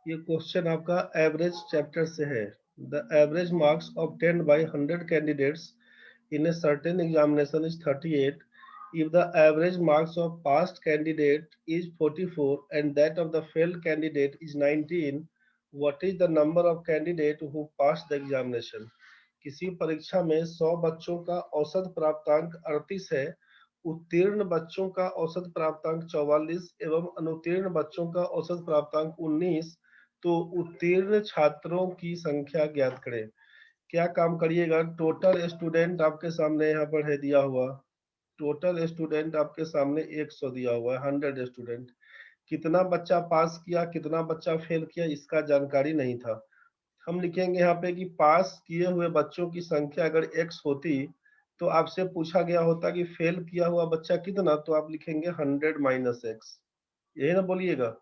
ये क्वेश्चन आपका average chapter से है। The average marks obtained bye 100 candidates in a certain examination is 38. If the average marks of passed candidate is 44 and that of the failed candidate is 19, what is the number of candidate who passed the examination? किसी परीक्षा में 100 बच्चों का औसत प्राप्तांक 38 है, उत्तीर्ण बच्चों का औसत प्राप्तांक 44 एवं अनुत्तीर्ण बच्चों का औसत प्राप्तांक 19, तो उत्तीर्ण छात्रों की संख्या ज्ञात करें। क्या काम करिएगा, टोटल स्टूडेंट आपके सामने यहाँ पर है दिया हुआ। टोटल स्टूडेंट आपके सामने 100 दिया हुआ है, 100 स्टूडेंट। कितना बच्चा पास किया कितना बच्चा फेल किया इसका जानकारी नहीं था। हम लिखेंगे यहाँ पे कि पास किए हुए बच्चों की संख्या अगर x होती तो आपसे पूछा गया होता कि फेल किया हुआ बच्चा कितना, तो आप लिखेंगे 100 माइनस एक्स, यही ना बोलिएगा।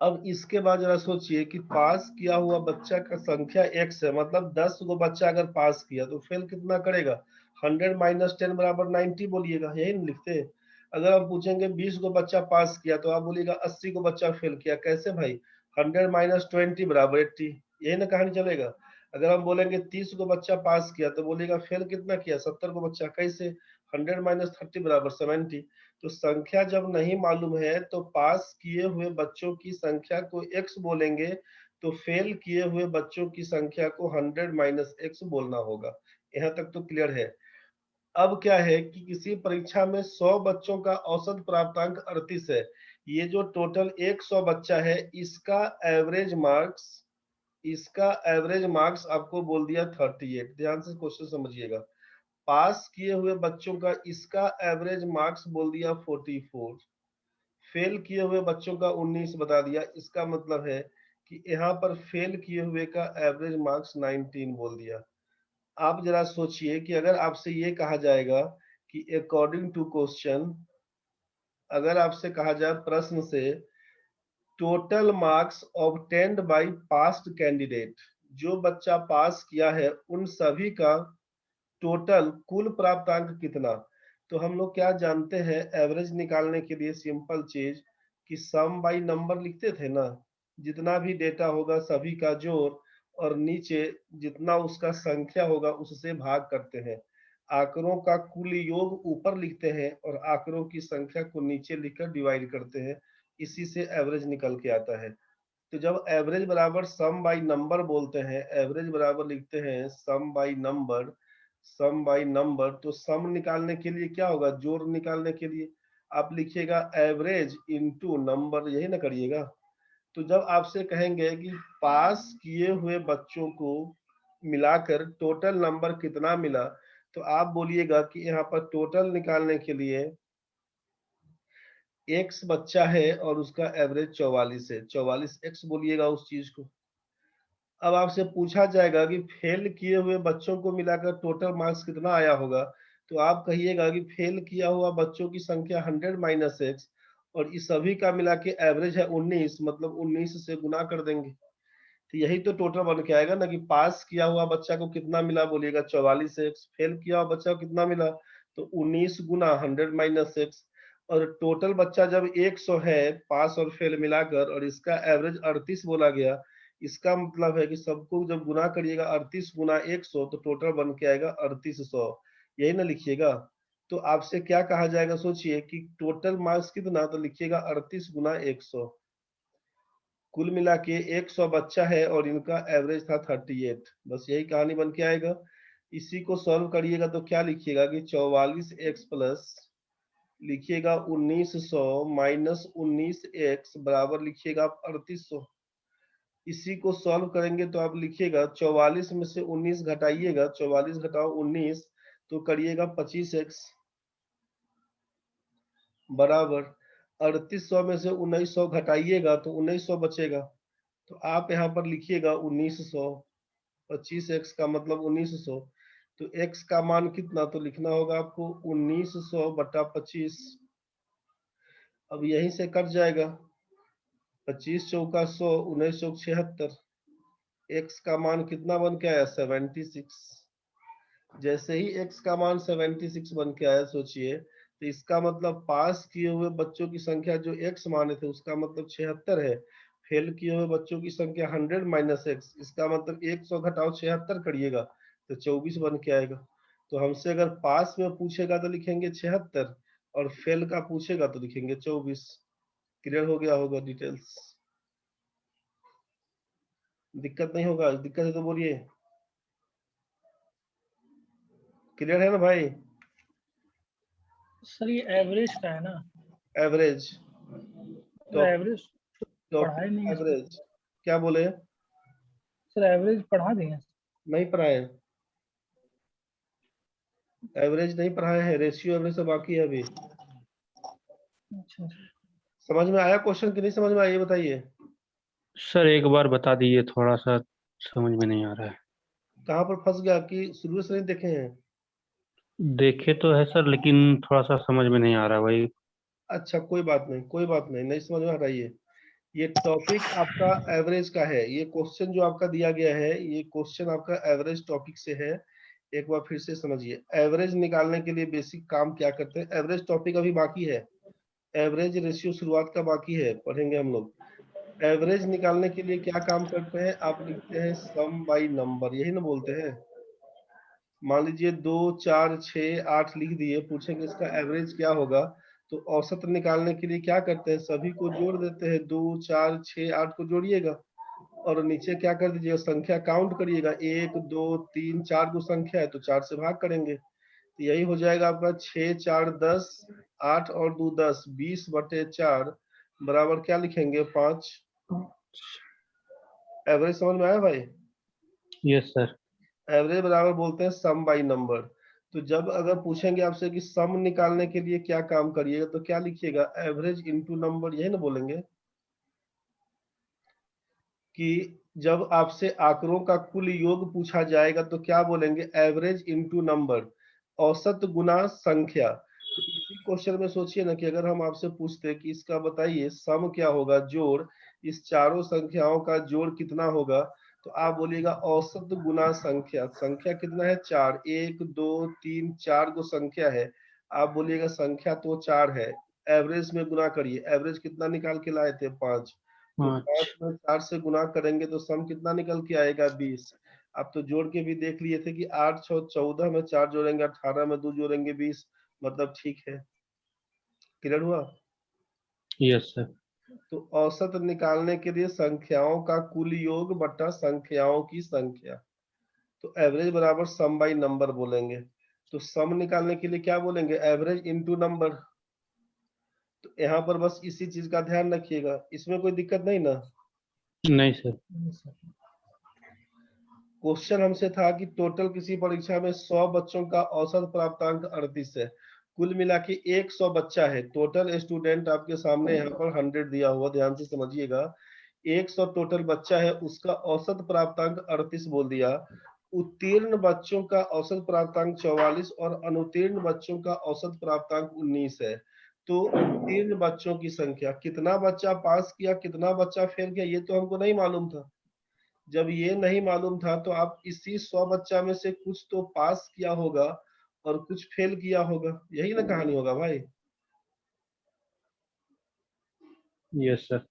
अब इसके बाद जरा सोचिए कि पास किया हुआ बच्चा का संख्या x है, मतलब 10 गो बच्चा अगर पास किया तो फेल कितना करेगा, 100 माइनस 10 बराबर 90 बोलिएगा, यही ना लिखते हैं। अगर हम पूछेंगे 20 गो बच्चा पास किया तो आप बोलिएगा 80 गो बच्चा फेल किया, कैसे भाई, 100 माइनस 20 बराबर 80, यही ना कहानी चलेगा। अगर हम बोलेंगे 30 गो बच्चा पास किया तो बोलेगा फेल कितना किया, 70 गो बच्चा, कैसे, 100 माइनस 30 बराबर 70। तो संख्या जब नहीं मालूम है तो पास किए हुए बच्चों की संख्या को x बोलेंगे, तो फेल किए हुए बच्चों की संख्या को 100 माइनस एक्स बोलना होगा। यहाँ तक तो क्लियर है। अब क्या है कि किसी परीक्षा में 100 बच्चों का औसत प्राप्तांक 38 है, ये जो टोटल 100 बच्चा है इसका एवरेज मार्क्स आपको बोल दिया 38। ध्यान से क्वेश्चन समझिएगा। पास किए हुए बच्चों का इसका एवरेज मार्क्स बोल दिया 44, फेल किए हुए बच्चों का 19 बता दिया, इसका मतलब है कि यहाँ पर फेल किए हुए का एवरेज मार्क्स 19 बोल दिया। आप जरा सोचिए कि अगर आपसे ये कहा जाएगा कि अकॉर्डिंग टू क्वेश्चन, अगर आपसे कहा जाए प्रश्न से total marks obtained by past candidate, जो बच्चा पास किया है उन सभी का टोटल कुल प्राप्तांक कितना, तो हम लोग क्या जानते हैं एवरेज निकालने के लिए सिंपल चीज कि सम बाई नंबर लिखते थे ना, जितना भी डेटा होगा सभी का जोड़ और नीचे जितना उसका संख्या होगा उससे भाग करते हैं, आंकड़ों का कुल योग ऊपर लिखते हैं और आंकड़ों की संख्या को नीचे लिखकर डिवाइड करते हैं, इसी से एवरेज निकल के आता है। तो जब एवरेज बराबर सम बाई नंबर बोलते हैं, एवरेज बराबर लिखते हैं sum by number, sum by number, तो सम निकालने के लिए क्या होगा, जोड़ निकालने के लिए आप लिखिएगा एवरेज इनटू नंबर, यही ना करिएगा। तो जब आपसे कहेंगे कि पास किए हुए बच्चों को मिलाकर टोटल नंबर कितना मिला, तो आप बोलिएगा कि यहाँ पर टोटल निकालने के लिए एक्स बच्चा है और उसका एवरेज 44 है, 44 एक्स बोलिएगा उस चीज को। अब आपसे पूछा जाएगा कि फेल किए हुए बच्चों को मिलाकर टोटल मार्क्स कितना आया होगा, तो आप कहिएगा कि फेल किया हुआ बच्चों की संख्या 100 माइनस एक्स और इस सभी का मिला के एवरेज है 19, मतलब 19 से गुना कर देंगे, तो यही तो टोटल बन के आएगा ना कि पास किया हुआ बच्चा को कितना मिला, बोलिएगा 44 एक्स, फेल किया हुआ बच्चा को कितना मिला, तो 19 गुना 100 माइनस एक्स। और टोटल बच्चा जब 100 है पास और फेल मिलाकर और इसका एवरेज 38 बोला गया, इसका मतलब है कि सबको जब गुना करिएगा 38 गुना 100 तो टोटल बन के आएगा 3800, यही ना लिखिएगा। तो आपसे क्या कहा जाएगा, सोचिए कि टोटल मार्क्स कितना, तो लिखिएगा 38 गुना 100, कुल मिला के 100 बच्चा है और इनका एवरेज था 38, बस यही कहानी बन के आएगा। इसी को सॉल्व करिएगा तो क्या लिखिएगा कि 44 एक्स प्लस लिखिएगा 1900 माइनस 19 एक्स बराबर लिखिएगा आप 3800। इसी को सॉल्व करेंगे तो आप लिखिएगा 44 में से 19 घटाइएगा, 44 घटाओ 19 तो करिएगा 25 एक्स बराबर 3800 में से 1900 घटाइएगा तो 1900 बचेगा, तो आप यहाँ पर लिखिएगा 1900, 25x का मतलब 1900, तो x का मान कितना, तो लिखना होगा आपको 1900 बटा 25। अब यहीं से कट जाएगा, 25 चौका 100, 19 चौक 76, x का मान कितना बन के आया 76। जैसे ही x का मान 76 बन के आया, सोचिए तो इसका मतलब पास किए हुए बच्चों की संख्या जो x माने थे उसका मतलब 76 है, फेल किए हुए बच्चों की संख्या 100 माइनस एक्स, इसका मतलब 100 घटाओ 76 करिएगा तो 24 बन के आएगा। तो हमसे अगर पास में पूछेगा तो लिखेंगे 76 और फेल का पूछेगा तो लिखेंगे 24। क्लियर हो गया होगा डिटेल्स? दिक्कत नहीं होगा? दिक्कत है तो बोलिए। क्लियर है ना भाई? सर ये एवरेज का है ना? एवरेज सर एवरेज पढ़ा ही टॉपिक नहीं है सर। एवरेज क्या बोले? सर एवरेज पढ़ा दिए। नहीं पढ़ाए? एवरेज नहीं पढ़ाए हैं, रेशियो एवरेज से बाकी है अभी। अच्छा समझ में आया क्वेश्चन कि नहीं समझ में आया ये बताइए। सर एक बार बता दीजिए, थोड़ा सा समझ में नहीं आ रहा है। कहाँ पर फंस गया कि शुरू से नहीं देखे हैं? देखे तो है सर, लेकिन थोड़ा सा समझ में नहीं आ रहा वही। अच्छा कोई बात नहीं, कोई बात नहीं, नहीं समझ में हटाइए। ये टॉपिक आपका एवरेज का है, ये क्वेश्चन जो आपका दिया गया है ये क्वेश्चन आपका एवरेज टॉपिक से है। एक बार फिर से समझिए, एवरेज निकालने के लिए बेसिक काम क्या करते हैं। एवरेज टॉपिक अभी बाकी है, एवरेज रेशियो शुरुआत का बाकी है, पढ़ेंगे हम लोग। एवरेज निकालने के लिए क्या काम करते हैं, आप लिखते हैं सम बाई नंबर, यही ना बोलते हैं। मान लीजिए 2 4 6 8 लिख दिए, पूछेंगे इसका एवरेज क्या होगा, तो औसत निकालने के लिए क्या करते हैं, सभी को जोड़ देते हैं। 2 4 6 8 को जोड़िएगा और नीचे क्या कर दीजिएगा, संख्या काउंट करिएगा, 1 2 3 4 को संख्या है तो 4 से भाग करेंगे, तो यही हो जाएगा आपका 6 4 10, 8 और 2 10, 20/4 बराबर क्या लिखेंगे 5। एवरेज समझ में आया भाई? Yes sir. एवरेज बराबर बोलते हैं सम बाई नंबर। तो जब अगर पूछेंगे आपसे कि सम निकालने के लिए क्या काम करिएगा तो क्या लिखिएगा, एवरेज इनटू नंबर, यही ना बोलेंगे। कि जब आपसे आंकड़ों का कुल योग पूछा जाएगा तो क्या बोलेंगे, एवरेज इनटू नंबर, औसत गुना संख्या। तो इसी क्वेश्चन में सोचिए ना कि अगर हम आपसे पूछते कि इसका बताइए सम क्या होगा, जोड़, इस चारों संख्याओं का जोड़ कितना होगा, तो आप बोलिएगा औसत गुना संख्या। संख्या कितना है, 4, 1 2 3 4 को संख्या है, आप बोलिएगा संख्या तो 4 है, एवरेज में गुना करिए। एवरेज कितना निकाल के लाए थे, 5, तो 5 पाँच। में 4 से गुना करेंगे तो सम कितना निकल के आएगा, 20। आप तो जोड़ के भी देख लिए थे कि 8 6 14 में 4 जोड़ेंगे 18 में 2 जोड़ेंगे 20, मतलब ठीक है। क्लियर हुआ? Yes sir. तो औसत निकालने के लिए संख्याओं का कुल योग बटा संख्याओं की संख्या, तो एवरेज बराबर सम बाई नंबर बोलेंगे। तो सम निकालने के लिए क्या बोलेंगे, एवरेज इनटू नंबर। तो यहाँ पर बस इसी चीज का ध्यान रखिएगा, इसमें कोई दिक्कत नहीं ना? नहीं सर। क्वेश्चन हमसे था कि टोटल किसी परीक्षा में 100 बच्चों का औसत प्राप्तांक 38 है, कुल मिला के 100 बच्चा है। टोटल स्टूडेंट आपके सामने यहाँ पर 100 दिया हुआ, ध्यान से समझिएगा। 100 टोटल बच्चा है, उसका औसत प्राप्तांक 38 बोल दिया। उत्तीर्ण बच्चों का औसत प्राप्तांक 44 और अनुत्तीर्ण बच्चों का औसत प्राप्तांक 19 है। तो उत्तीर्ण बच्चों की संख्या, कितना बच्चा पास किया कितना बच्चा फेल किया, ये तो हमको नहीं मालूम था। जब ये नहीं मालूम था तो आप इसी 100 बच्चा में से कुछ तो पास किया होगा और कुछ फेल किया होगा, यही ना कहानी होगा भाई। Yes sir.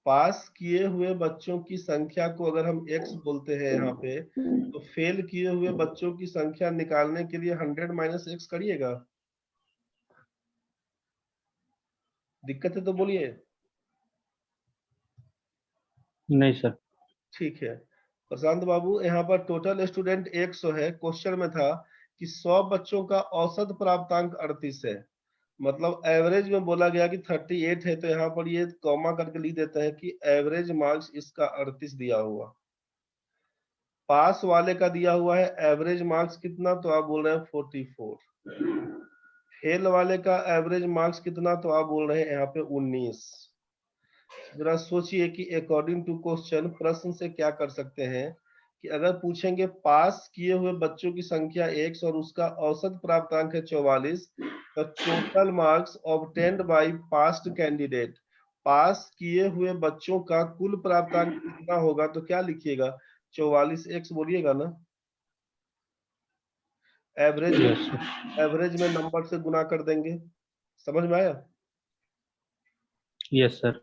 पास किए हुए बच्चों की संख्या को अगर हम x बोलते हैं यहाँ पे, तो फेल किए हुए बच्चों की संख्या निकालने के लिए 100 माइनस एक्स करिएगा। दिक्कत है तो बोलिए। नहीं सर। ठीक है प्रशांत बाबू, यहाँ पर टोटल स्टूडेंट 100 है, क्वेश्चन में था कि 100 बच्चों का औसत प्राप्तांक 38 है, मतलब एवरेज में बोला गया कि 38 है, तो यहाँ पर ये कॉमा करके लिख देते हैं कि एवरेज मार्क्स इसका 38 दिया हुआ। पास वाले का दिया हुआ है एवरेज मार्क्स कितना, तो आप बोल रहे हैं 44। फेल वाले का एवरेज मार्क्स कितना, तो आप बोल रहे हैं यहाँ पे 19। जरा सोचिए कि अकॉर्डिंग टू क्वेश्चन प्रश्न से क्या कर सकते हैं, कि अगर पूछेंगे पास किए हुए बच्चों की संख्या 1 और उसका औसत प्राप्तांक है 44, तो total marks obtained by past candidate, pass किए हुए बच्चों का कुल प्राप्तांक कितना होगा, तो क्या लिखिएगा, 44 एक्स बोलिएगा ना। Average yes sir. एवरेज में नंबर से गुना कर देंगे। समझ में आया? Yes sir.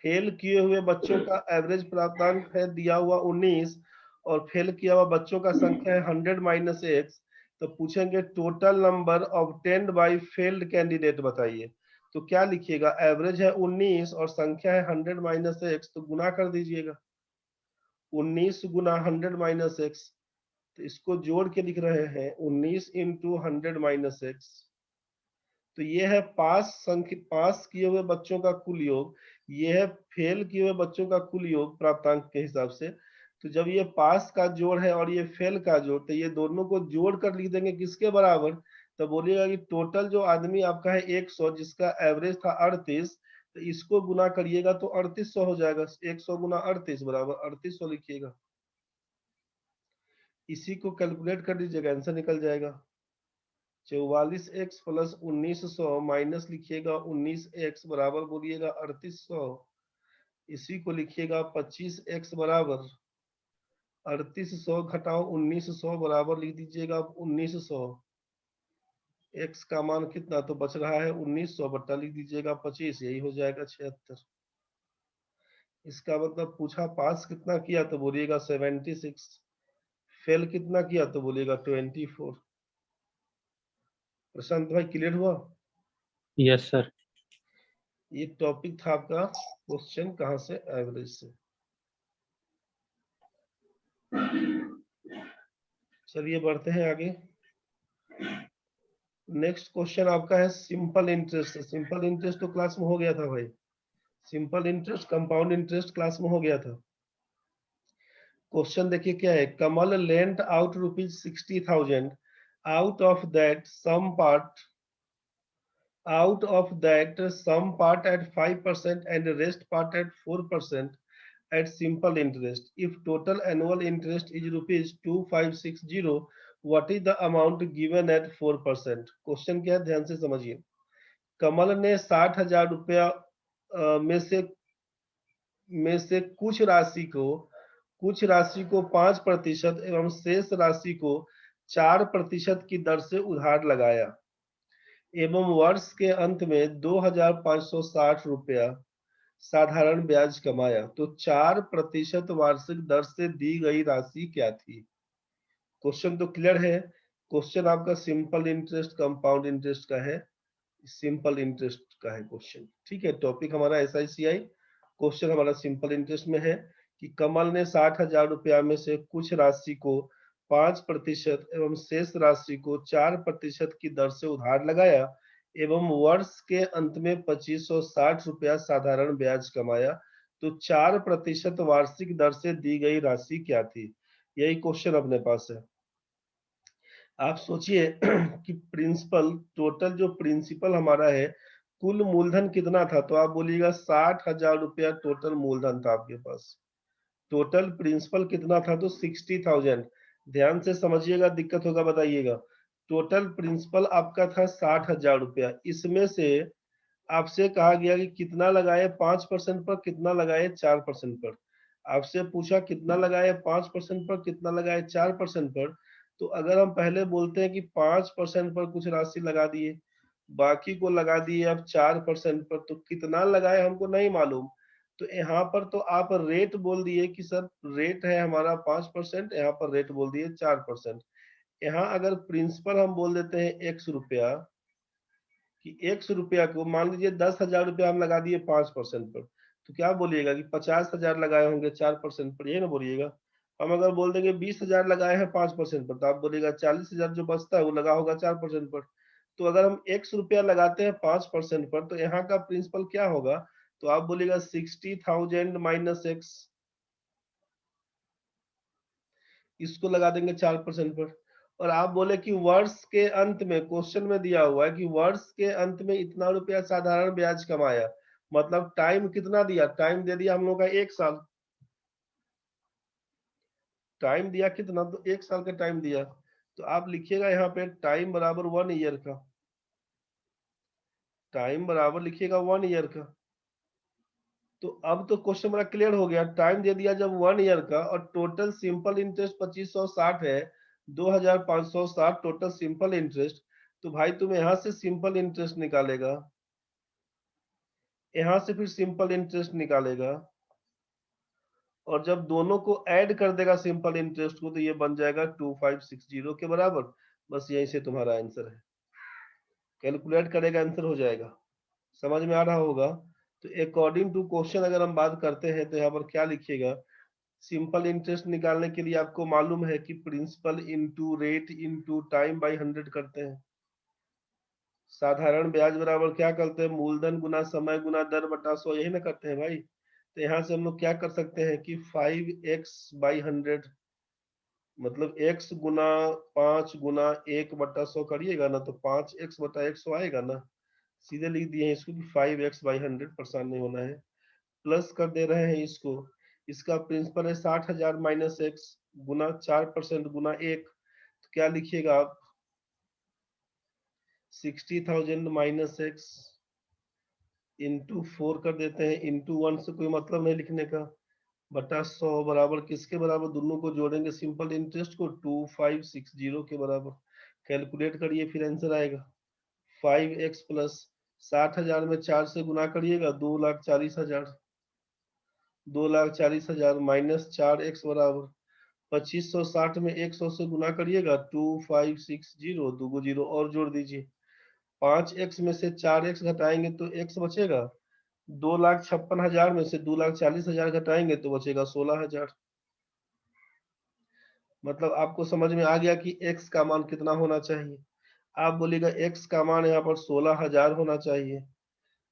फेल किए हुए बच्चों का एवरेज प्राप्तांक है दिया हुआ 19 और फेल किया हुआ बच्चों का संख्या है 100 माइनस एक्स। तो पूछेंगे total number obtained by failed candidate बताइए। तो क्या लिखिएगा, एवरेज है 19 और संख्या है 100 माइनस एक्स, तो गुना कर दीजिएगा 19 गुना 100 माइनस एक्स। तो इसको जोड़ के लिख रहे हैं 19 इंटू 100 माइनस एक्स। तो ये है पास किए हुए बच्चों का कुल योग, ये है फेल किए हुए बच्चों का कुल योग प्राप्तांक के हिसाब से। तो जब ये पास का जोड़ है और ये फेल का जोड़, तो ये दोनों को जोड़ कर लिख देंगे किसके बराबर, तो बोलिएगा कि टोटल जो आदमी आपका है 100 जिसका एवरेज था 38, तो इसको गुना करिएगा तो 3800 हो जाएगा। 100 गुना 38 बराबर 3800 लिखिएगा। इसी को कैलकुलेट कर दीजिएगा, आंसर निकल जाएगा 44x प्लस 1900 माइनस लिखिएगा 19x बराबर बोलिएगा 3800। इसी को लिखिएगा 25x बराबर 3800 घटाओ 1900 बराबर लिख दीजिएगा 1900। x का मान कितना तो बच रहा है 1900 बट्टा लिख दीजिएगा 25, यही हो जाएगा 76। इसका मतलब पूछा पास कितना किया तो बोलिएगा 76, फेल कितना किया तो बोलिएगा 24। प्रशांत भाई क्लियर हुआ? Yes sir. ये टॉपिक था आपका क्वेश्चन कहां से, एवरेज से। चलिए बढ़ते हैं आगे। नेक्स्ट क्वेश्चन आपका है सिंपल इंटरेस्ट। सिंपल इंटरेस्ट तो क्लास में हो गया था भाई, simple interest compound interest class में हो गया था। क्वेश्चन देखिए क्या है, Kamal lent out ₹60,000 out of that sum part some part at 5% and rest part at 4% at simple interest. If total annual interest is ₹2560, what is the amount given at 4%? Question क्या है ध्यान से समझिए। कमल ने 60,000 रुपया में से कुछ राशि को 5% एवं शेष राशि को 4% की दर से उधार लगाया एवं वर्ष के अंत में 2,560 रुपया साधारण ब्याज कमाया, तो 4% वार्षिक दर से दी गई राशि क्या थी? क्वेश्चन तो क्लियर है। क्वेश्चन आपका सिंपल इंटरेस्ट कंपाउंड इंटरेस्ट का है, सिंपल इंटरेस्ट का है क्वेश्चन। ठीक है, टॉपिक हमारा SICI, क्वेश्चन हमारा सिंपल इंटरेस्ट में है कि कमल ने 60,000 रुपया में से कुछ राशि को 5% एवं शेष राशि को 4% की दर से उधार लगाया एवं वर्ष के अंत में 2,560 रुपया साधारण ब्याज कमाया, तो 4% वार्षिक दर से दी गई राशि क्या थी? यही क्वेश्चन अपने पास है। आप सोचिए कि प्रिंसिपल टोटल जो प्रिंसिपल हमारा है कुल मूलधन कितना था, तो आप बोलिएगा 60,000 रुपया टोटल मूलधन था आपके पास। टोटल प्रिंसिपल कितना था तो 60,000। ध्यान से समझिएगा, दिक्कत होगा बताइएगा। टोटल प्रिंसिपल आपका था 60,000 रुपया, इसमें से आपसे कहा गया कि कितना लगाए 5% पर, कितना लगाए 4% पर। आपसे पूछा कितना लगाए 5% पर, कितना लगाए 4% पर। तो अगर हम पहले बोलते हैं कि 5% पर कुछ राशि लगा दिए, बाकी को लगा दिए अब 4% पर, तो कितना लगाए हमको नहीं मालूम। तो यहाँ पर तो आप रेट बोल दिए कि सर रेट है हमारा 5%, यहाँ पर रेट बोल दिए 4%। यहाँ अगर प्रिंसिपल हम बोल देते हैं x रुपया, कि 100 रुपया को मान लीजिए 10,000 रुपया हम लगा दिए 5% पर, तो क्या बोलिएगा कि 50,000 लगाए होंगे 4% पर, ये ना बोलिएगा। हम अगर बोल देंगे 20,000 लगाए हैं 5% पर, तो आप बोलिएगा 40,000 जो बचता है वो लगा होगा 4% पर। तो अगर हम 100 रुपया लगाते हैं 5% पर, तो यहाँ का प्रिंसिपल क्या होगा, तो आप बोलिएगा 60,000 माइनस x, इसको लगा देंगे 4% पर। और आप बोले कि वर्ष के अंत में, क्वेश्चन में दिया हुआ है कि वर्ष के अंत में इतना रुपया साधारण ब्याज कमाया, मतलब टाइम कितना दिया, टाइम दे दिया हम लोग का 1 साल। टाइम दिया कितना, तो 1 साल का टाइम दिया। तो आप लिखिएगा यहाँ पे टाइम बराबर 1 ईयर का, टाइम बराबर लिखिएगा 1 ईयर का। तो अब तो क्वेश्चन बड़ा क्लियर हो गया, टाइम दे दिया जब 1 ईयर का और टोटल सिंपल इंटरेस्ट 2,560 है, 2,560 टोटल सिंपल इंटरेस्ट। तो भाई तुम यहां से सिंपल इंटरेस्ट निकालेगा, यहाँ से फिर सिंपल इंटरेस्ट निकालेगा और जब दोनों को ऐड कर देगा सिंपल इंटरेस्ट को तो ये बन जाएगा 2560 के बराबर। बस यहीं से तुम्हारा आंसर है, कैलकुलेट करेगा आंसर हो जाएगा। समझ में आ रहा होगा। तो अकॉर्डिंग टू क्वेश्चन अगर हम बात करते हैं तो यहाँ पर क्या लिखिएगा, सिंपल इंटरेस्ट निकालने के लिए आपको मालूम है कि principal into rate into time by 100 करते हैं। साधारण ब्याज बराबर क्या करते हैं, मूलधन गुना समय गुना दर बटा 100, यही ना करते हैं भाई। तो यहाँ से हम लोग क्या कर सकते हैं कि 5x/100 मतलब x गुना 5 गुना 1/100 करिएगा ना तो 5x/100 आएगा ना। सीधे लिख दिए हैं इसको कि 5x/100, परेशान नहीं होना है। प्लस कर दे रहे हैं इसको, इसका प्रिंसिपल है 60,000 माइनस x गुना 4% गुना 1, तो क्या लिखिएगा आप 60,000 माइनस x इंटू 4 कर देते हैं, इंटू 1 से कोई मतलब नहीं लिखने का, बटा 100 बराबर किसके बराबर, दोनों को जोड़ेंगे सिंपल इंटरेस्ट को 2560 के बराबर। कैलकुलेट करिए फिर आंसर आएगा 5x प्लस 60,000 में 4 से गुना करिएगा 2,40,000, 2,40,000 माइनस 4x बराबर 2560 में 100 से गुना करिएगा 2560, दो जीरो और जोड़ दीजिए। 5x में से 4x घटाएंगे तो x बचेगा, 2,56,000 में से 2,40,000 घटाएंगे तो बचेगा 16,000। मतलब आपको समझ में आ गया कि x का मान कितना होना चाहिए। आप बोलिएगा x का मान यहाँ पर 16,000 होना चाहिए,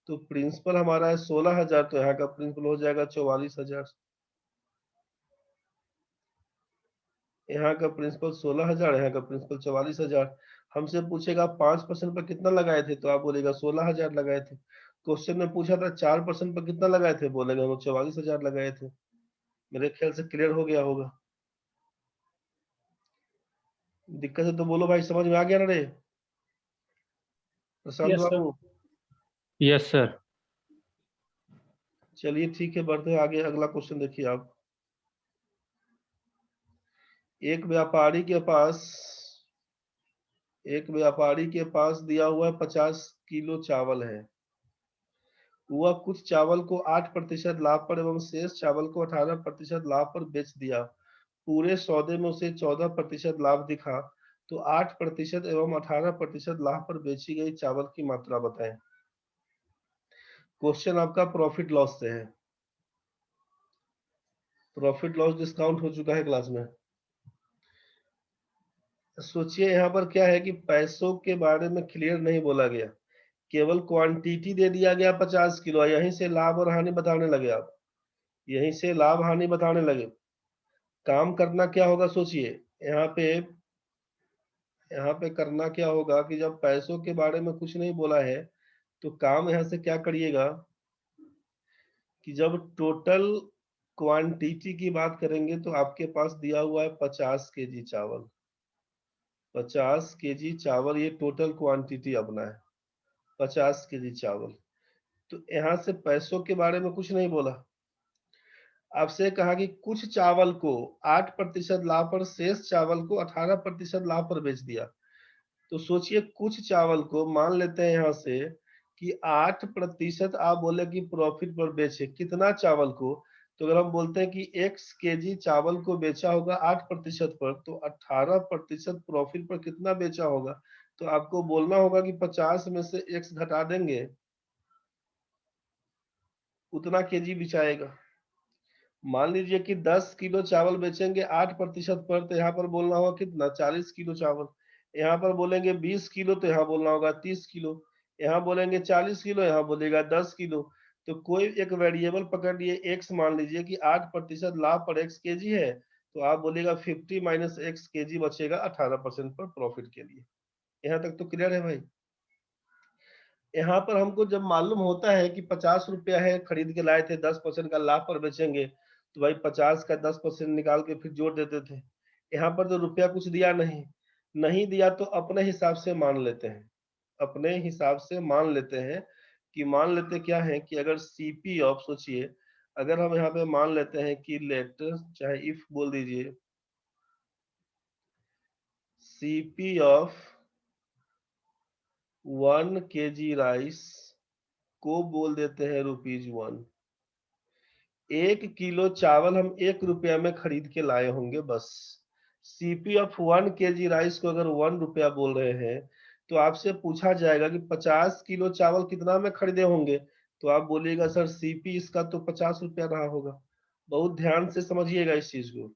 तो प्रिंसिपल हमारा है 16,000, तो यहाँ का प्रिंसिपल हो जाएगा 44,000। यहाँ का प्रिंसिपल 16,000, यहाँ का प्रिंसिपल 44,000। हमसे पूछेगा 5% पर कितना लगाए थे, तो आप बोलेगा 16,000 लगाए थे। क्वेश्चन में पूछा था 4% पर कितना लगाए थे, बोलेगा हम 44,000 लगाए थे। मेरे ख्याल से क्लियर हो गया होगा। दिक्कत है तो बोलो भाई, समझ में आ गया ना रे प्रशांत यस सर। बाबू। Yes sir. चलिए ठीक है, बढ़ते हैं आगे। अगला क्वेश्चन देखिए आप। एक व्यापारी के पास दिया हुआ 50 किलो चावल है। वह कुछ चावल को 8% लाभ पर एवं शेष चावल को 18% लाभ पर बेच दिया। पूरे सौदे में उसे 14% लाभ दिखा, तो 8% एवं 18% लाभ पर बेची गई चावल की मात्रा बताएं। क्वेश्चन आपका प्रॉफिट लॉस से है। प्रॉफिट लॉस डिस्काउंट हो चुका है क्लास में। सोचिए यहाँ पर क्या है कि पैसों के बारे में क्लियर नहीं बोला गया, केवल क्वांटिटी दे दिया गया 50 किलो। यहीं से लाभ और हानि बताने लगे आप, यहीं से लाभ हानि बताने लगे। काम करना क्या होगा सोचिए, यहाँ पे करना क्या होगा कि जब पैसों के बारे में कुछ नहीं बोला है तो काम यहाँ से क्या करिएगा कि जब टोटल क्वांटिटी की बात करेंगे तो आपके पास दिया हुआ है 50 केजी चावल। 50 केजी चावल ये टोटल क्वांटिटी अपना है, 50 केजी चावल। तो यहाँ से पैसों के बारे में कुछ नहीं बोला, आपसे कहा कि कुछ चावल को 8% लाभ पर, शेष चावल को 18% लाभ पर बेच दिया। तो सोचिए कुछ चावल को मान लेते हैं यहाँ से कि 8% आप बोले कि प्रॉफिट पर बेचे, कितना चावल को, तो अगर हम बोलते हैं कि x केजी चावल को बेचा होगा 8% पर, तो 18% प्रॉफिट पर कितना बेचा होगा, तो आपको बोलना होगा कि 50 में से x घटा देंगे, उतना केजी बिचाएगा। मान लीजिए कि 10 किलो चावल बेचेंगे 8% पर, तो यहाँ पर बोलना होगा कितना, 40 किलो चावल। यहाँ पर बोलेंगे 20 किलो, तो यहाँ बोलना होगा 30 किलो। यहाँ बोलेंगे 40 किलो, यहाँ बोलेगा 10 किलो। तो कोई एक वेरिएबल पकड़ लिए x, मान लीजिए कि 8% लाभ पर x केजी है, तो आप बोलेगा 50 माइनस x केजी बचेगा 18% पर प्रॉफिट के लिए। यहाँ तक तो क्लियर है भाई। यहाँ पर हमको जब मालूम होता है कि 50 रुपया है, खरीद के लाए थे, 10% का लाभ पर बेचेंगे, तो भाई 50 का 10% निकाल के फिर जोड़ देते थे। यहाँ पर तो रुपया कुछ दिया नहीं, नहीं दिया तो अपने हिसाब से मान लेते हैं, अपने हिसाब से मान लेते हैं कि मान लेते क्या है कि अगर सीपी ऑफ, सोचिए अगर हम यहाँ पे मान लेते हैं कि लेट, चाहे इफ बोल दीजिए, सीपी ऑफ 1 kg राइस को बोल देते हैं ₹1। 1 किलो चावल हम 1 रुपया में खरीद के लाए होंगे बस। सीपी ऑफ 1 kg राइस को अगर 1 रुपया बोल रहे हैं तो आपसे पूछा जाएगा कि 50 किलो चावल कितना में खरीदे होंगे, तो आप बोलिएगा सर सीपी इसका तो 50 रुपया रहा होगा। बहुत ध्यान से समझिएगा इस चीज को।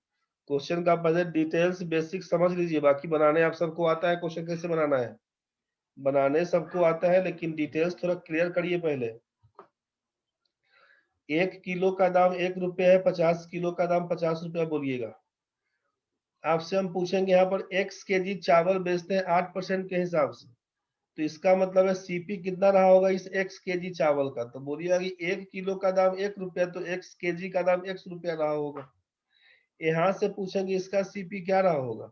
क्वेश्चन का पहले डिटेल्स बेसिक समझ लीजिए, बाकी बनाने आप सबको आता है, क्वेश्चन कैसे बनाना है बनाने सबको आता है, लेकिन डिटेल्स थोड़ा क्लियर करिए पहले। 1 किलो का दाम 1 रुपया है, 50 किलो का दाम 50 रुपया बोलिएगा। आपसे हम पूछेंगे यहाँ पर x kg चावल बेचते हैं 8% के हिसाब से, तो इसका मतलब है सीपी कितना रहा होगा इस x kg चावल का, तो बोलिएगा कि 1 किलो का दाम 1 रुपया, तो x kg का दाम x रुपया रहा होगा। यहाँ से पूछेंगे इसका सीपी क्या रहा होगा,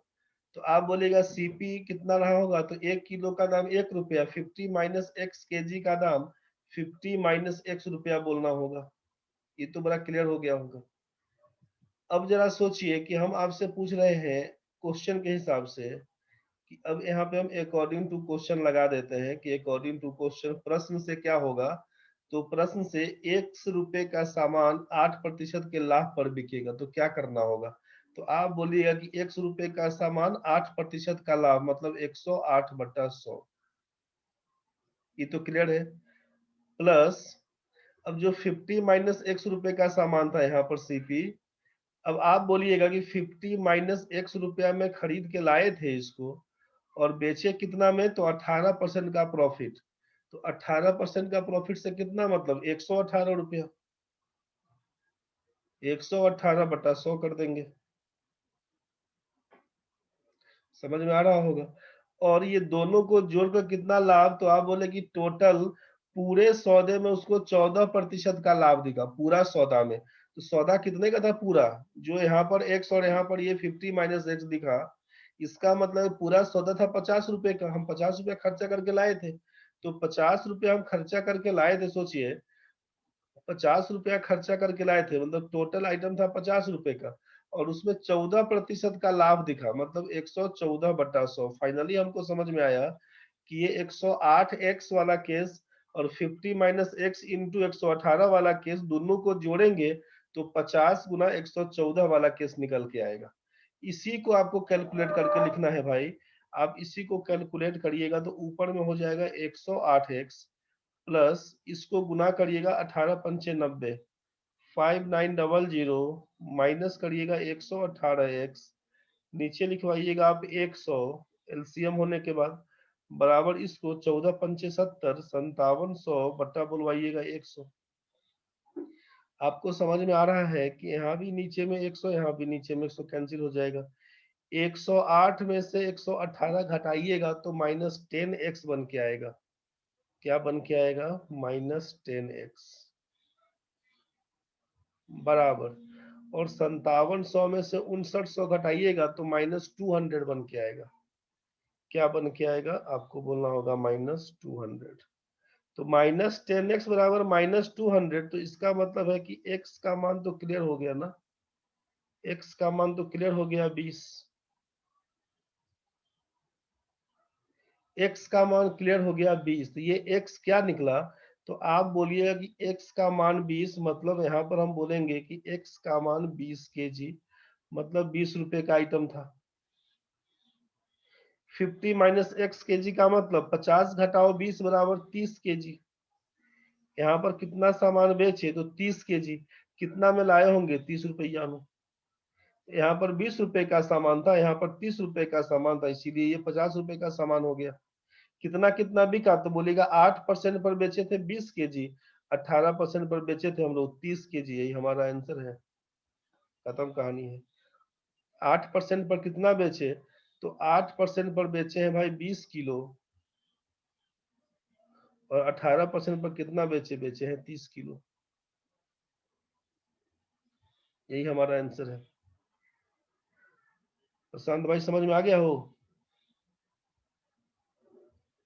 तो आप बोलेगा सीपी कितना रहा होगा, तो 1 किलो का दाम 1 रुपया, 50 माइनस x kg का दाम 50 माइनस x रुपया बोलना होगा। ये तो बड़ा क्लियर हो गया होगा। अब जरा सोचिए कि हम आपसे पूछ रहे हैं क्वेश्चन के हिसाब से कि अब यहाँ पे हम अकॉर्डिंग टू क्वेश्चन लगा देते हैं कि अकॉर्डिंग टू क्वेश्चन प्रश्न से क्या होगा, तो प्रश्न से 1 रुपए का सामान 8% के लाभ पर बिकेगा, तो क्या करना होगा, तो आप बोलिएगा कि 1 रुपए का सामान 8% का लाभ मतलब 108/100। ये तो क्लियर है। प्लस अब जो 50 माइनस x रुपए का सामान था यहाँ पर सीपी, अब आप बोलिएगा कि 50 माइनस x रुपया में खरीद के लाए थे इसको और बेचे कितना में, तो 18% का प्रॉफिट, तो 18% का प्रॉफिट से कितना मतलब 118 रुपया, 118/100 कर देंगे। समझ में आ रहा होगा। और ये दोनों को जोड़कर कितना लाभ, तो आप बोले कि टोटल पूरे सौदे में उसको 14% का लाभ दिखा पूरा सौदा में, तो सौदा कितने का था पूरा, जो यहाँ पर x और यहाँ पर ये 50 माइनस x दिखा, इसका मतलब पूरा सौदा था 50 रुपए का, हम 50 रुपया खर्चा करके लाए थे, तो 50 रुपया हम खर्चा करके लाए थे। सोचिए 50 रुपया खर्चा करके लाए थे, मतलब टोटल आइटम था 50 रुपए का, और उसमें 14% का लाभ दिखा, मतलब 114/100। फाइनली हमको समझ में आया कि ये 108x वाला केस और 50 माइनस x इंटू 118 वाला केस दोनों को जोड़ेंगे तो 50 गुना 114 वाला केस निकल के आएगा। इसी को आपको कैलकुलेट करके लिखना है भाई। आप इसी को कैलकुलेट करिएगा तो ऊपर में हो जाएगा 108x प्लस इसको गुना करिएगा 18×5 = 5900 माइनस करिएगा 118x, नीचे लिखवाइएगा आप 100 एलसीएम होने के बाद बराबर इसको 14×5 = 70, 5700 बट्टा बोलवाइएगा 100। आपको समझ में आ रहा है कि यहाँ भी नीचे में 100, यहाँ भी नीचे में 100 कैंसिल हो जाएगा। 108 में से 118 घटाइएगा तो -10x बन के आएगा। क्या बन के आएगा, -10x बराबर, और 5700 में से 5900 घटाइएगा तो -200 बन के आएगा। क्या बन के आएगा, आपको बोलना होगा -200। तो -10x बराबर -200, तो इसका मतलब है कि x का मान तो क्लियर हो गया ना, x का मान तो क्लियर हो गया 20, x का मान क्लियर हो गया 20, तो ये x क्या निकला, तो आप बोलिएगा कि x का मान 20, मतलब यहाँ पर हम बोलेंगे कि x का मान 20 kg, मतलब 20 रुपए का आइटम था। 50 माइनस x kg का मतलब 50 घटाओ 20 बराबर 30 kg। यहाँ पर कितना सामान बेचे, तो 30 kg, कितना में लाए होंगे 30 रुपया में। यहाँ पर 20 रुपए का सामान था, यहाँ पर 30 रुपए का सामान था, इसीलिए ये 50 रुपए का सामान हो गया। कितना कितना बिका, तो बोलेगा 8% पर बेचे थे 20 kg, 18% पर बेचे थे हम लोग 30 kg, यही हमारा आंसर है। खत्म कहानी है। 8% पर कितना बेचे, तो 8% पर बेचे हैं भाई 20 किलो, और 18% पर कितना बेचे, बेचे हैं 30 किलो। यही हमारा आंसर है। प्रशांत भाई समझ में आ गया हो,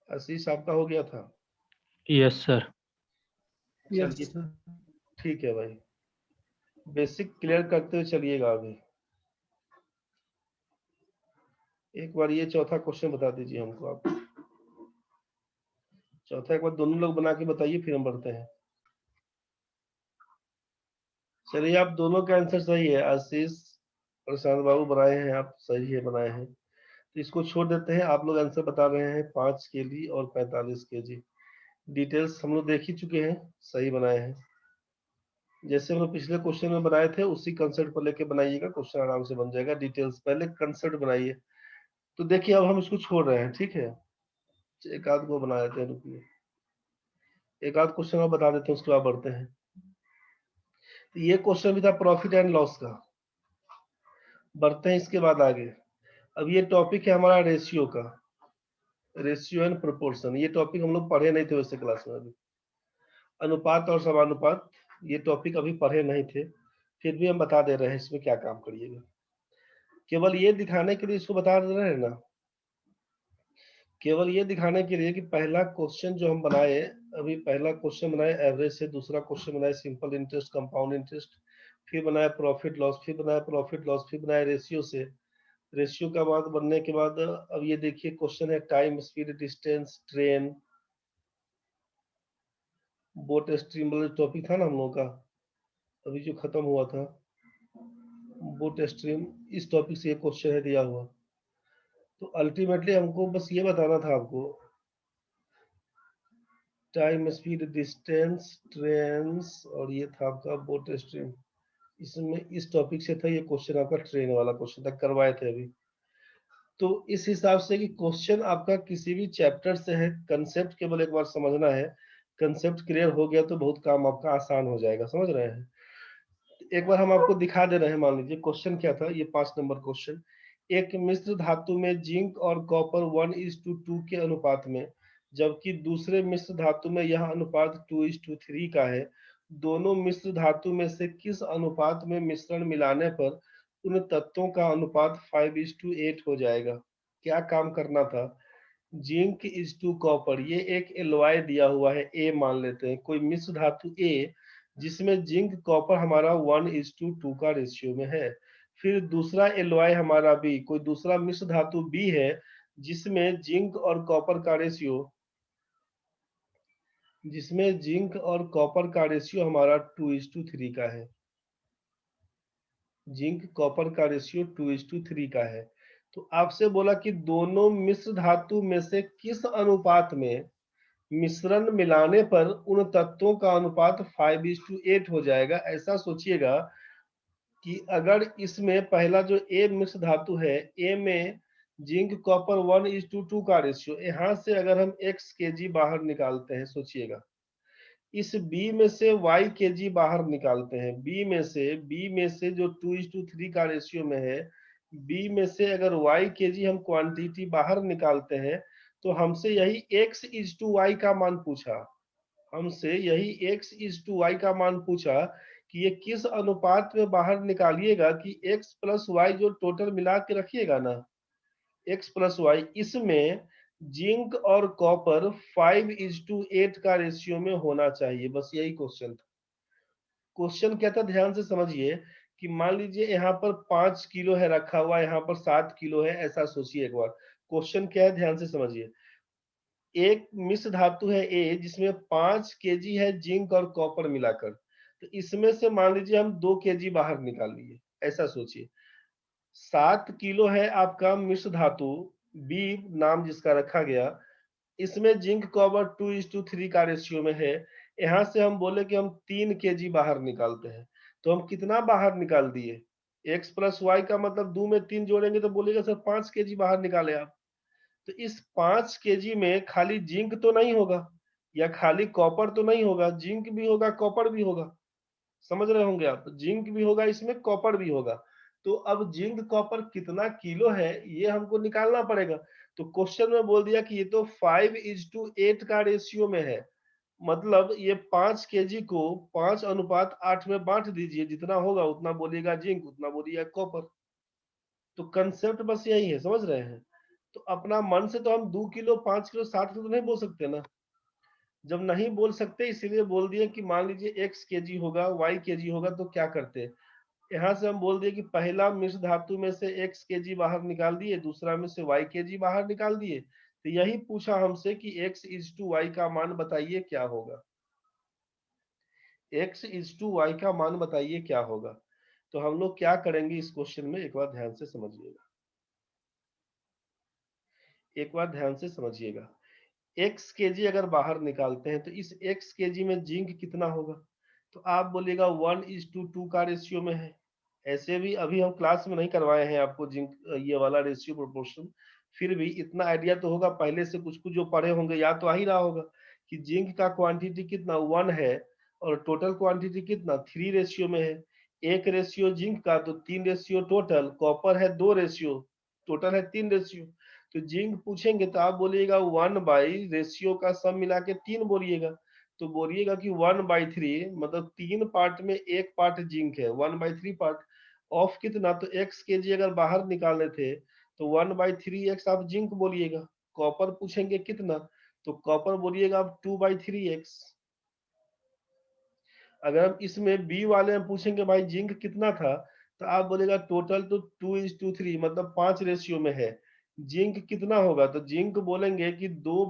आशीष आपका हो गया था। Yes sir. यस चलिए सर। ठीक है भाई, बेसिक क्लियर करते हुए चलिएगा। अभी एक बार ये चौथा क्वेश्चन बता दीजिए हमको आप। चौथा एक बार दोनों लोग बना के बताइए, फिर हम बढ़ते हैं। चलिए, आप दोनों का आंसर सही है। आशीष प्रशांत बाबू बनाए हैं, आप सही है बनाए हैं, तो इसको छोड़ देते हैं। आप लोग आंसर बता रहे हैं 5 केजी और 45 केजी। डिटेल्स हम लोग देख ही चुके हैं, सही बनाए हैं। जैसे हम लोग पिछले क्वेश्चन में बनाए थे उसी कंसेप्ट पर लेके बनाइएगा, क्वेश्चन आराम से बन जाएगा। डिटेल्स पहले कंसेप्ट बनाइए। तो देखिए अब हम इसको छोड़ रहे हैं, ठीक है। एक आध को बना देते हैं, रुकिए एक आध क्वेश्चन और बता देते हैं, उसके बाद बढ़ते हैं। तो ये क्वेश्चन भी था प्रॉफिट एंड लॉस का। बढ़ते हैं इसके बाद आगे। अब ये टॉपिक है हमारा रेशियो का, रेशियो एंड प्रोपोर्शन। ये टॉपिक हम लोग पढ़े नहीं थे वैसे क्लास में अभी। अनुपात और समानुपात ये टॉपिक अभी पढ़े नहीं थे, फिर भी हम बता दे रहे हैं इसमें क्या काम करिएगा। केवल ये दिखाने के लिए इसको बता दे रहे हैं ना, केवल ये दिखाने के लिए कि पहला क्वेश्चन जो हम बनाए, अभी पहला क्वेश्चन बनाए एवरेज से, दूसरा क्वेश्चन बनाए सिंपल इंटरेस्ट कंपाउंड इंटरेस्ट, फिर बनाया प्रॉफिट लॉस, फिर बनाया प्रॉफिट लॉस, फिर बनाया रेशियो से। रेशियो का बाद बनने के बाद अब ये देखिए क्वेश्चन है time speed distance train boat stream वाला टॉपिक था ना हम लोगों का, अभी जो खत्म हुआ था बोट स्ट्रीम, इस टॉपिक से ये क्वेश्चन है दिया हुआ। तो अल्टीमेटली हमको बस ये बताना था आपको, टाइम स्पीड डिस्टेंस ट्रेन्स, और ये था आपका बोट स्ट्रीम। इसमें इस टॉपिक से था ये क्वेश्चन, आपका ट्रेन वाला क्वेश्चन था, करवाए थे अभी। तो इस हिसाब से कि क्वेश्चन आपका किसी भी चैप्टर से है, कंसेप्ट केवल एक बार समझना है। कंसेप्ट क्लियर हो गया तो बहुत काम आपका आसान हो जाएगा, समझ रहे हैं। एक बार हम आपको दिखा दे रहे हैं। मान लीजिए क्वेश्चन क्या था, ये 5 नंबर क्वेश्चन। एक मिश्र धातु में जिंक और कॉपर 1:2 के अनुपात में, जबकि दूसरे मिश्र धातु में यह अनुपात 2:3 का है। दोनों मिश्र धातु में से किस अनुपात में मिश्रण मिलाने पर उन तत्वों का अनुपात 5:8 हो जाएगा। क्या काम करना था, जिंक इज टू कॉपर, ये एक एलॉय दिया हुआ है, ए मान लेते हैं, कोई मिश्र धातु ए जिसमें जिंक कॉपर हमारा 1:2 का रेशियो में है। फिर दूसरा एलॉय हमारा बी, कोई दूसरा मिश्र धातु बी है जिसमें जिंक और कॉपर का रेशियो, जिसमें जिंक और कॉपर का रेशियो हमारा 2:3 का है। जिंक कॉपर का रेशियो 2:3 का है। तो आपसे बोला कि दोनों मिश्र धातु में से किस अनुपात में मिश्रण मिलाने पर उन तत्वों का अनुपात 5:8 हो जाएगा। ऐसा सोचिएगा कि अगर इसमें पहला जो ए मिश्र धातु है, ए में जिंक कॉपर 1:2 का रेशियो, यहां से अगर हम x kg बाहर निकालते हैं, सोचिएगा इस b में से y kg बाहर निकालते हैं, b में से जो 2:3 का रेशियो में है, b में से अगर y kg हम क्वांटिटी बाहर निकालते हैं, तो हमसे यही x:y का मान पूछा, हमसे यही x:y का मान पूछा कि ये किस अनुपात में बाहर निकालिएगा कि x प्लस वाई जो टोटल मिला के रखिएगा ना, x प्लस वाई, इसमें जिंक और कॉपर 5:8 का रेशियो में होना चाहिए। बस यही क्वेश्चन था। क्वेश्चन क्या था, ध्यान से समझिए कि मान लीजिए यहाँ पर 5 किलो है रखा हुआ, यहाँ पर 7 किलो है, ऐसा सोचिए एक बार। क्वेश्चन क्या है, ध्यान से समझिए। एक मिश्र धातु है ए जिसमें 5 केजी है जिंक और कॉपर मिलाकर, तो इसमें से मान लीजिए हम 2 केजी बाहर निकाल लिए, ऐसा सोचिए। 7 किलो है आपका मिश्र धातु बी नाम जिसका रखा गया, इसमें जिंक कॉपर 2:3 का रेशियो में है। यहाँ से हम बोले कि हम 3 केजी बाहर निकालते हैं, तो हम कितना बाहर निकाल दिए, x प्लस वाई का मतलब 2 में 3 जोड़ेंगे तो बोलेगा सर 5 केजी बाहर निकाले आप। तो इस 5 केजी में खाली जिंक तो नहीं होगा या खाली कॉपर तो नहीं होगा, जिंक भी होगा कॉपर भी होगा, समझ रहे होंगे आप। जिंक भी होगा इसमें, कॉपर भी होगा। तो अब जिंक कॉपर कितना किलो है ये हमको निकालना पड़ेगा। तो क्वेश्चन में बोल दिया कि ये तो 5:8 का रेशियो में है, मतलब ये 5 केजी को 5:8 में बांट दीजिए, जितना होगा उतना बोलिएगा जिंक, उतना बोलिएगा कॉपर। तो कंसेप्ट बस यही है, समझ रहे हैं। तो अपना मन से तो हम 2 किलो 5 किलो 7 किलो तो नहीं बोल सकते ना, जब नहीं बोल सकते इसीलिए बोल दिए कि मान लीजिए x केजी होगा y केजी होगा, तो क्या करते हैं, यहाँ से हम बोल दिए कि पहला मिश्र धातु में से x केजी बाहर निकाल दिए, दूसरा में से y केजी बाहर निकाल दिए, तो यही पूछा हमसे कि x इज टू वाई का मान बताइए क्या होगा, x इज टू वाई का मान बताइए क्या होगा। तो हम लोग क्या करेंगे इस क्वेश्चन में, एक बार ध्यान से समझिएगा, एक बार ध्यान से समझिएगा। x kg अगर बाहर निकालते हैं तो इस x kg में जिंक कितना होगा, तो आप बोलिएगा 1:2 का रेशियो में है। ऐसे भी अभी हम क्लास में नहीं करवाए हैं आपको जिंक ये वाला रेशियो प्रोपोर्शन, फिर भी इतना आइडिया तो होगा, पहले से कुछ कुछ जो पढ़े होंगे याद तो आ ही रहा होगा कि जिंक का क्वांटिटी कितना 1 है और टोटल क्वांटिटी कितना 3 रेशियो में है। 1 रेशियो जिंक का तो 3 रेशियो टोटल, कॉपर है 2 रेशियो, टोटल है 3 रेशियो। तो जिंक पूछेंगे तो आप बोलिएगा 1 रेशियो का सब मिला के 3 बोलिएगा, तो बोलिएगा कि 1/3 मतलब 3 पार्ट में 1 पार्ट जिंक है, 1/3 पार्ट ऑफ कितना, तो x kg अगर बाहर निकालने थे तो 1/3x आप जिंक बोलिएगा। कॉपर पूछेंगे कितना, तो कॉपर बोलिएगा आप 2/3x। अगर हम इसमें बी वाले में पूछेंगे भाई जिंक कितना था, तो आप बोलेगा टोटल तो 2:3 मतलब 5 रेशियो में है, जिंक कितना होगा, तो जिंक बोलेंगे कि 2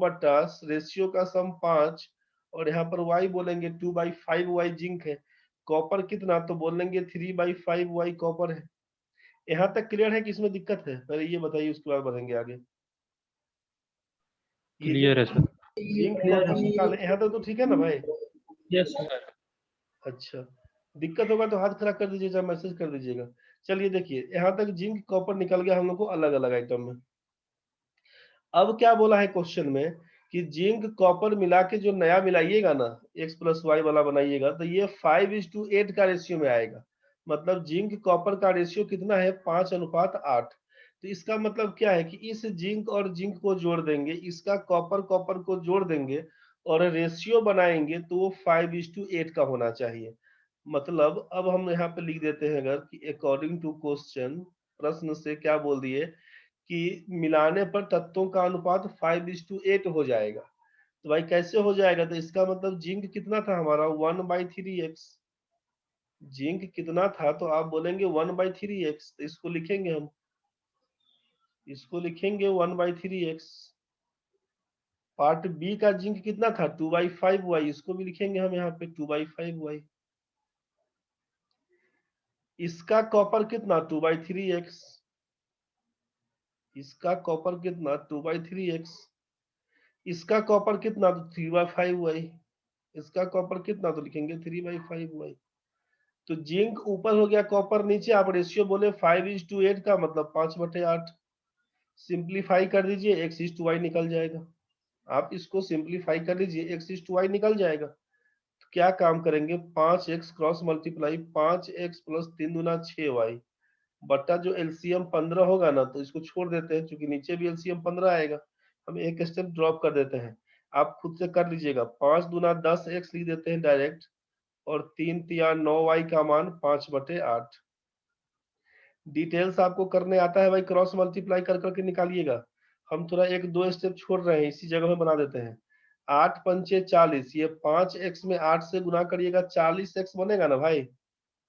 रेशियो का सम 5, और यहाँ पर वाई बोलेंगे 2/5 वाई जिंक है। कॉपर कितना, तो बोलेंगे 3/5 वाई कॉपर है। यहाँ तक क्लियर है कि इसमें दिक्कत है, पहले ये बताइए उसके बाद बढ़ेंगे आगे। ये जो क्लियर है सर। जिंक कॉपर निकाले यहाँ तक तो ठीक है ना भाई। Yes sir. अच्छा, दिक्कत होगा तो हाथ खड़ा कर दीजिएगा, मैसेज कर दीजिएगा। चलिए देखिए यहाँ तक जिंक कॉपर निकल गया हम लोग को अलग अलग आइटम में। अब क्या बोला है क्वेश्चन में कि जिंक कॉपर मिला के जो नया मिलाइएगा ना, x+y वाला बनाइएगा, तो ये 5:8 का रेशियो में आएगा। मतलब जिंक कॉपर का रेशियो कितना है 5:8। तो इसका मतलब क्या है कि इस जिंक और जिंक को जोड़ देंगे, इसका कॉपर कॉपर को जोड़ देंगे और रेशियो बनाएंगे तो वो 5:8 का होना चाहिए। मतलब अब हम यहाँ पे लिख देते हैं अगर कि अकॉर्डिंग टू क्वेश्चन, प्रश्न से क्या बोल दिए कि मिलाने पर तत्वों का अनुपात 5:8 हो जाएगा। तो भाई कैसे हो जाएगा, तो इसका मतलब जिंक कितना था हमारा 1/3x, जिंक कितना था तो आप बोलेंगे 1/3x, तो इसको लिखेंगे हम, इसको लिखेंगे 1/3x। पार्ट बी का जिंक कितना था 2/5y, इसको भी लिखेंगे हम यहाँ पे 2/5y। इसका कॉपर कितना 2/3x, इसका कॉपर कितना 2/3x, इसका कॉपर कितना तो 3/5y, इसका कॉपर कितना तो लिखेंगे 3/5y। तो जिंक ऊपर हो गया कॉपर नीचे, आप रेशियो बोले 5:8 का मतलब 5/8। सिंप्लीफाई कर दीजिए x:y निकल जाएगा। आप इसको सिंप्लीफाई कर लीजिए x:y निकल जाएगा। तो क्या काम करेंगे 5x cross multiply 5x plus 3 दूना 6y बट्टा जो एलसीएम 15 होगा ना, तो इसको छोड़ देते हैं क्योंकि नीचे भी एलसीएम 15 आएगा, हम एक स्टेप ड्रॉप कर देते हैं। आप खुद से कर लीजिएगा, 5 दूना 10x लिख देते हैं डायरेक्ट, और 3 तिया 9y का मान 5/8। डिटेल्स आपको करने आता है भाई, क्रॉस मल्टीप्लाई कर करके निकालिएगा। हम थोड़ा एक दो स्टेप छोड़ रहे हैं, इसी जगह में बना देते हैं। 8 पंचे 40, ये 5x में 8 से गुना करिएगा 40x बनेगा ना भाई,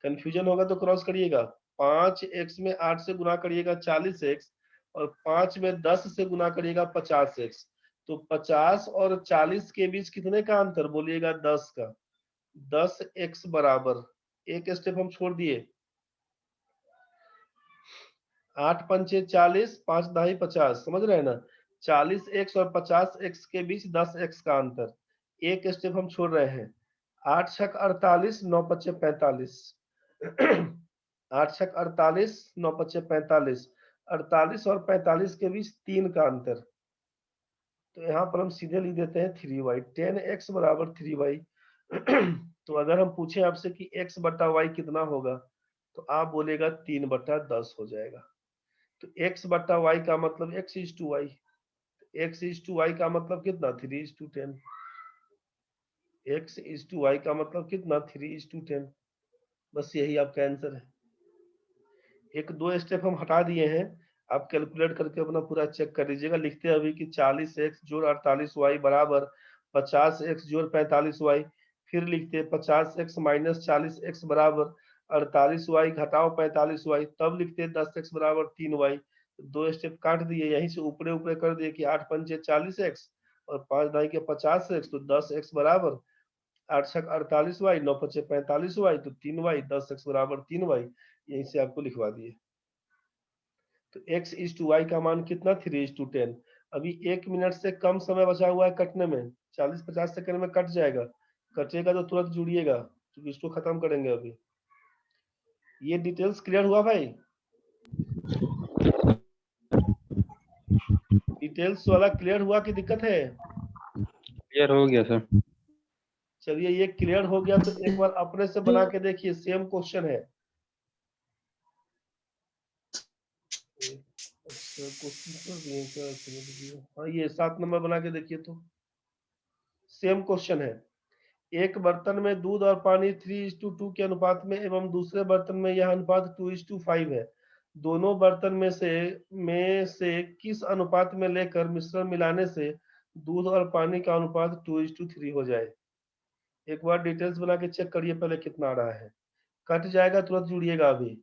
कंफ्यूजन होगा तो क्रॉस करिएगा। 5x में 8 से गुना करिएगा 40x, और 5 में 10 से गुना करिएगा 50x। तो 50 और 40 के बीच कितने का अंतर बोलिएगा 10 का, 10x बराबर, एक स्टेप हम छोड़ दिए। 8 पंचे 40, 5 दहाई 50, समझ रहे हैं ना, 40x और 50x के बीच 10x का अंतर, एक स्टेप हम छोड़ रहे हैं। 8 छक 48, 9 पच्चे 45, 8 छक 48, 9 पच्चे 45, 48 और 45 के बीच 3 का अंतर। तो यहाँ पर हम सीधे लिख देते हैं 3y, 10x बराबर 3y। तो अगर हम पूछे आपसे कि x बटा y कितना होगा, तो आप बोलेगा 3/10 हो जाएगा। तो x बटा y का मतलब x:y, x:y का मतलब कितना 3:10, x:y का मतलब कितना 3:10। बस यही आपका आंसर है। एक दो स्टेप हम हटा दिए हैं, आप कैलकुलेट करके अपना पूरा चेक कर लीजिएगा। लिखते हैं अभी कि 40x जोड़ 48y बराबर 50x जोड़ 45y, फिर लिखते हैं 50x माइनस 40x बराबर 48y घटाओ 45y, तब लिखते हैं 10x बराबर 3y। 2 स्टेप काट दिए, यहीं से ऊपरे ऊपरे कर दिए कि 8 पंचे 40x और 5 ढाई के 50x, तो 10x बराबर 8 छक 48y, 9 पचे 45y, तो 3y, 10x बराबर 3y, यहीं से आपको लिखवा दिए। तो x इज टू y का मान कितना 3:10। अभी 1 मिनट से कम समय बचा हुआ है कटने में, 40-50 सेकंड में कट जाएगा, कटेगा तो तुरंत जुड़िएगा क्योंकि इसको खत्म करेंगे अभी। ये डिटेल्स क्लियर हुआ भाई? डिटेल्स वाला क्लियर हुआ कि दिक्कत है? क्लियर हो गया सर। चलिए ये क्लियर हो गया तो एक बार अपने से बना के देखिए, सेम क्वेश्चन है। अच्छा क्वेश्चन कर दिए क्या? हाँ ये 7 नंबर बना के देखिए तो सेम क्वेश्चन है। एक बर्तन में दूध और पानी 3:2 के अनुपात में एवं दूसरे बर्तन में यह अनुपात 2:5 है। दोनों बर्तन में से किस अनुपात में लेकर मिश्रण मिलाने से दूध और पानी का अनुपात 2:3 हो जाए? एक बार डिटेल्स बना के चेक करिए पहले कितना आ रहा है। कट जाएगा तुरंत जुड़िएगा अभी।